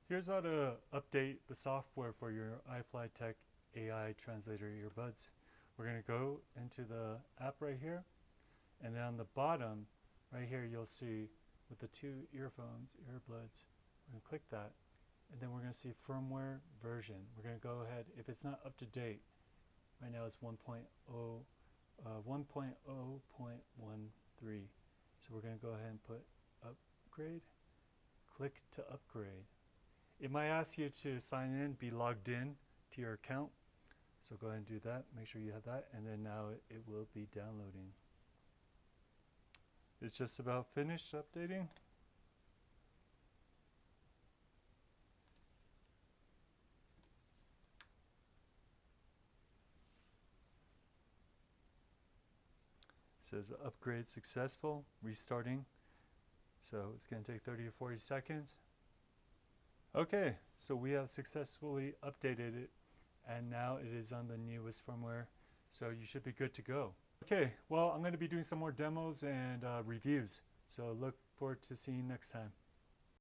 Here's how to update the software for your iFLYTEK AI Translator Earbuds. We're going to go into the app right here, and then on the bottom right here you'll see with the two earbuds. We're going to click that, and then we're going to see firmware version. We're going to go ahead, if it's not up to date, right now it's 1.0.13. So we're going to go ahead and put upgrade, click to upgrade. It might ask you to sign in, be logged in to your account. So go ahead and do that. Make sure you have that. And then now it will be downloading. It's just about finished updating. It says upgrade successful, restarting. So it's going to take 30 to 40 seconds. Okay, so we have successfully updated it, and now it is on the newest firmware, so you should be good to go. Okay, well, I'm going to be doing some more demos and reviews, so look forward to seeing you next time.